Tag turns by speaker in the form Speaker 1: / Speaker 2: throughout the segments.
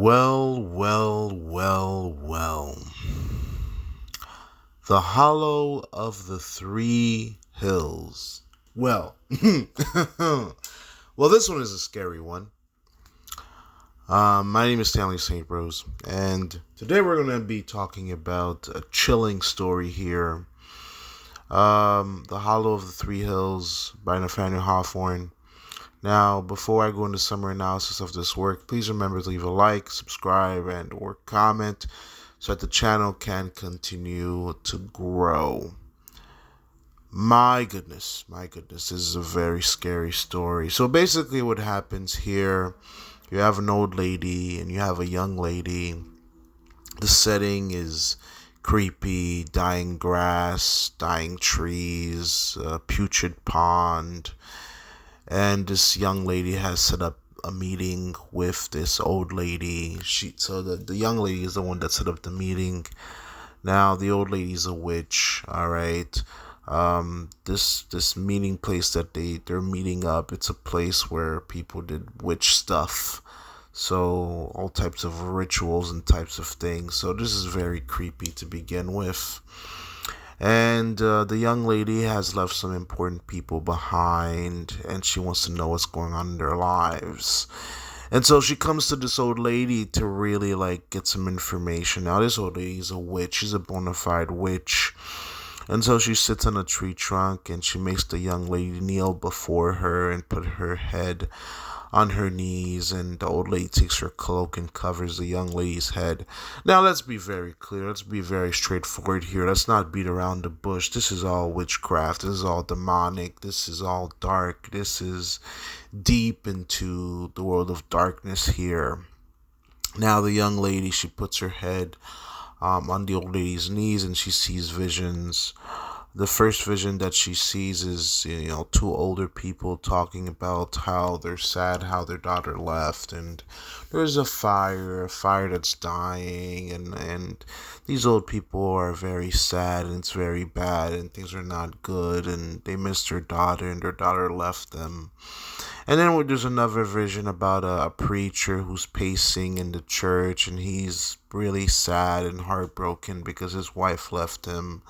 Speaker 1: Well. The Hollow of the Three Hills. Well, well, this one is a scary one. My name is Stanley St. Rose, and today we're going to be talking about a chilling story here. The Hollow of the Three Hills by Nathaniel Hawthorne. Now, before I go into summary analysis of this work, please remember to leave a like, subscribe, and or comment so that the channel can continue to grow. My goodness, this is a very scary story. So basically what happens here, you have an old lady and you have a young lady. The setting is creepy, dying grass, dying trees, a putrid pond. And this young lady has set up a meeting with this old lady. The young lady is the one that set up the meeting. Now the old lady is a witch. All right. This meeting place that they're meeting up. It's a place where people did witch stuff. So all types of rituals and types of things. So this is very creepy to begin with. And the young lady has left some important people behind, and she wants to know what's going on in their lives. And so she comes to this old lady to really get some information. Now this old lady is a witch. She's a bona fide witch. And so she sits on a tree trunk and she makes the young lady kneel before her and put her head on her knees, and the old lady takes her cloak and covers the young lady's head. Now let's be very clear, let's be very straightforward here. Let's not beat around the bush. This is all witchcraft, this is all demonic, this is all dark, this is deep into the world of darkness here. Now the young lady, she puts her head on the old lady's knees and she sees visions. The first vision that she sees is, two older people talking about how they're sad, how their daughter left, and there's a fire that's dying, and these old people are very sad, and it's very bad, and things are not good, and they miss their daughter, and their daughter left them. And then there's another vision about a preacher who's pacing in the church, and he's really sad and heartbroken because his wife left him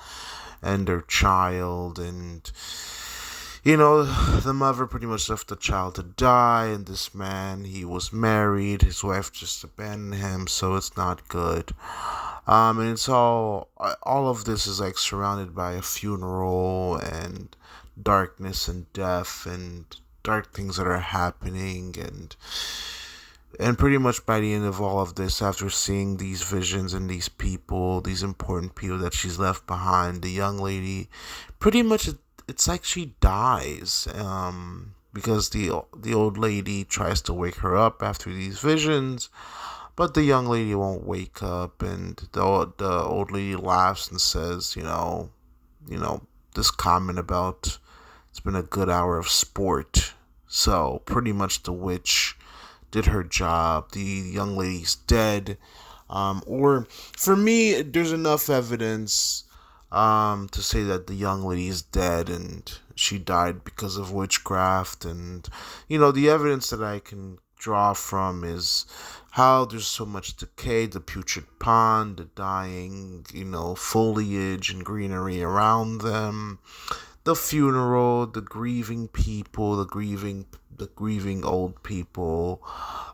Speaker 1: and their child, and the mother pretty much left the child to die, and this man, he was married, his wife just abandoned him, so it's not good. And it's all of this is surrounded by a funeral and darkness and death and dark things that are happening, and pretty much by the end of all of this, after seeing these visions and these people, these important people that she's left behind, the young lady, pretty much it's like she dies. Because the old lady tries to wake her up after these visions, but the young lady won't wake up, and the old lady laughs and says, this comment about it's been a good hour of sport. So pretty much the witch did her job. The young lady's dead. Or for me, there's enough evidence to say that the young lady is dead and she died because of witchcraft. And the evidence that I can draw from is how there's so much decay, the putrid pond, the dying, foliage and greenery around them, the funeral, the grieving people, the grieving old people,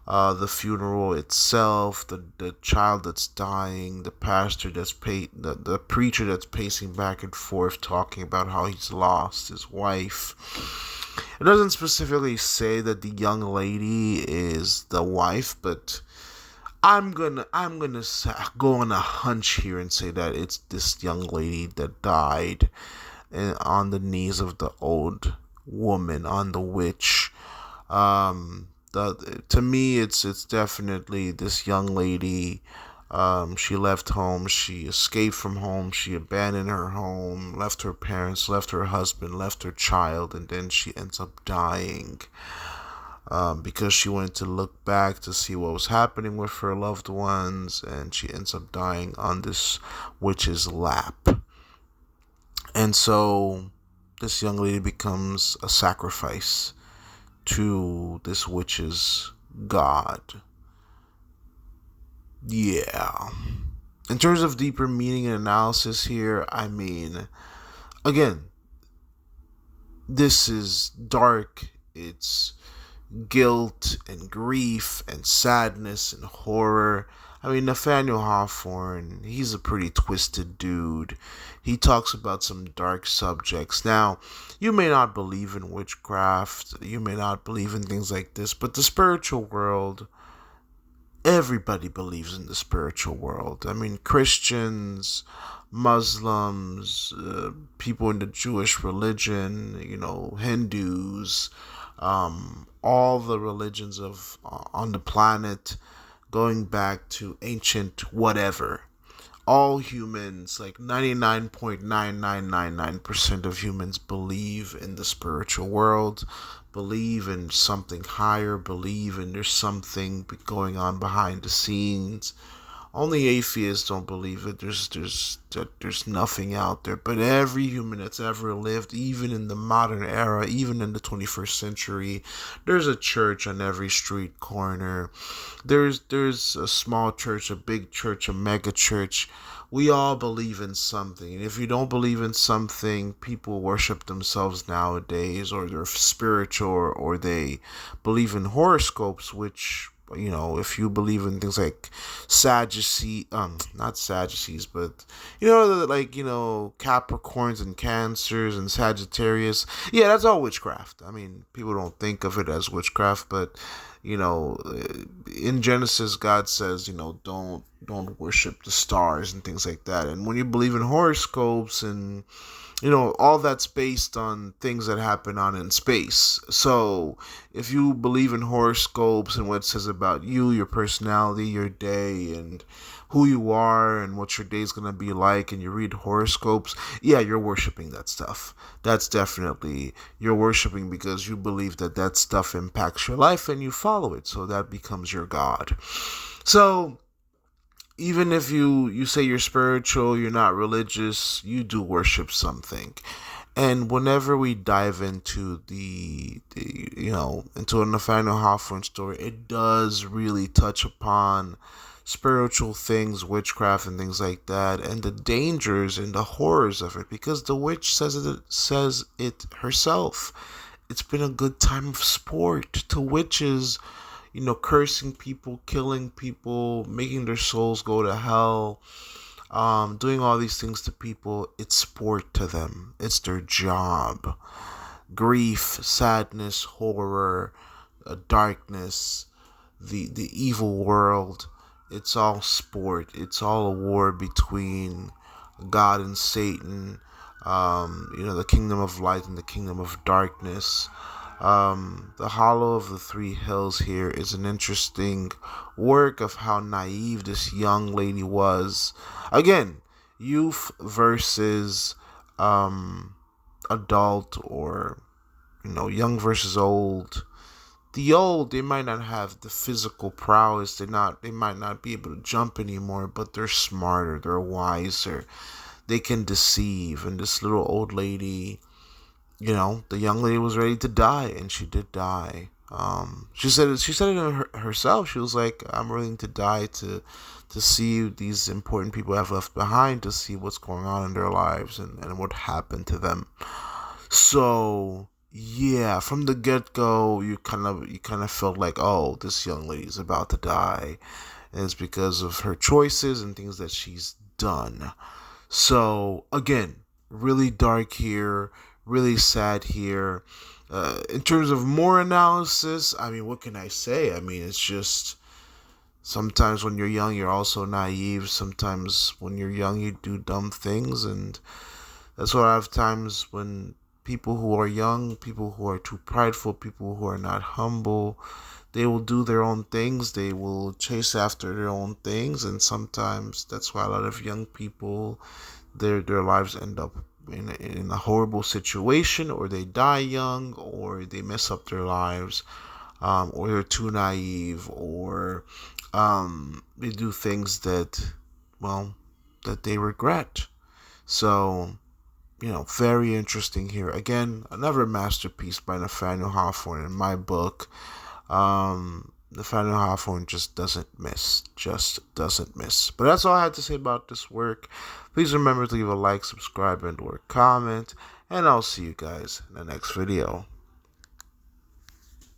Speaker 1: the funeral itself, the child that's dying, the pastor the preacher that's pacing back and forth talking about how he's lost his wife. It doesn't specifically say that the young lady is the wife, but I'm gonna go on a hunch here and say that it's this young lady that died on the knees of the old woman, on the witch. To me, it's definitely this young lady. She left home. She escaped from home. She abandoned her home, left her parents, left her husband, left her child, and then she ends up dying. Because she wanted to look back to see what was happening with her loved ones, and she ends up dying on this witch's lap. And so this young lady becomes a sacrifice to this witch's god. Yeah. In terms of deeper meaning and analysis here, I mean, again, this is dark. It's guilt and grief and sadness and horror. I mean, Nathaniel Hawthorne, he's a pretty twisted dude. He talks about some dark subjects. Now, you may not believe in witchcraft, you may not believe in things like this, but the spiritual world, everybody believes in the spiritual world. I mean, Christians, Muslims, people in the Jewish religion, Hindus, all the religions of on the planet, going back to ancient whatever. All humans, like 99.9999% of humans, believe in the spiritual world, believe in something higher, believe in there's something going on behind the scenes. Only atheists don't believe it. There's nothing out there. But every human that's ever lived, even in the modern era, even in the 21st century, there's a church on every street corner. There's a small church, a big church, a mega church. We all believe in something. And if you don't believe in something, people worship themselves nowadays, or they're spiritual, or they believe in horoscopes, which, if you believe in things like not Sadducees, but Capricorns and Cancers and Sagittarius. Yeah, that's all witchcraft. I mean, people don't think of it as witchcraft, but in Genesis, God says, don't worship the stars and things like that. And when you believe in horoscopes and all that's based on things that happen on in space. So if you believe in horoscopes and what it says about you, your personality, your day, and who you are and what your day's going to be like, and you read horoscopes, yeah, you're worshiping that stuff. That's definitely, you're worshiping because you believe that that stuff impacts your life and you follow it. So that becomes your God. So even if you say you're spiritual, you're not religious, you do worship something. And whenever we dive into into a Nathaniel Hawthorne story, it does really touch upon spiritual things, witchcraft and things like that, and the dangers and the horrors of it, because the witch says it herself. It's been a good time of sport to witches, cursing people, killing people, making their souls go to hell, doing all these things to people. It's sport to them. It's their job. Grief, sadness, horror, darkness, the evil world. It's all sport. It's all a war between God and Satan. The kingdom of light and the kingdom of darkness. The Hollow of the Three Hills here is an interesting work of how naive this young lady was. Again, youth versus adult, or young versus old. The old, they might not have the physical prowess. They might not be able to jump anymore, but they're smarter, they're wiser. They can deceive. And this little old lady, the young lady was ready to die, and she did die. She said it herself. She was like, "I'm willing to die to see these important people I've left behind, to see what's going on in their lives and what happened to them." So yeah, from the get go, you kind of felt like, oh, this young lady's about to die, and it's because of her choices and things that she's done. So again, really dark here, really sad here. In terms of more analysis, I mean, what can I say? I mean, it's just sometimes when you're young, you're also naive. Sometimes when you're young, you do dumb things, and that's why I have times when people who are young, people who are too prideful, people who are not humble, they will do their own things. They will chase after their own things, and sometimes that's why a lot of young people, their lives end up in a horrible situation, or they die young, or they mess up their lives, or they're too naive, or they do things that they regret. So, very interesting here. Again, another masterpiece by Nathaniel Hawthorne in my book. Nathaniel Hawthorne just doesn't miss. Just doesn't miss. But that's all I had to say about this work. Please remember to leave a like, subscribe, and or comment. And I'll see you guys in the next video.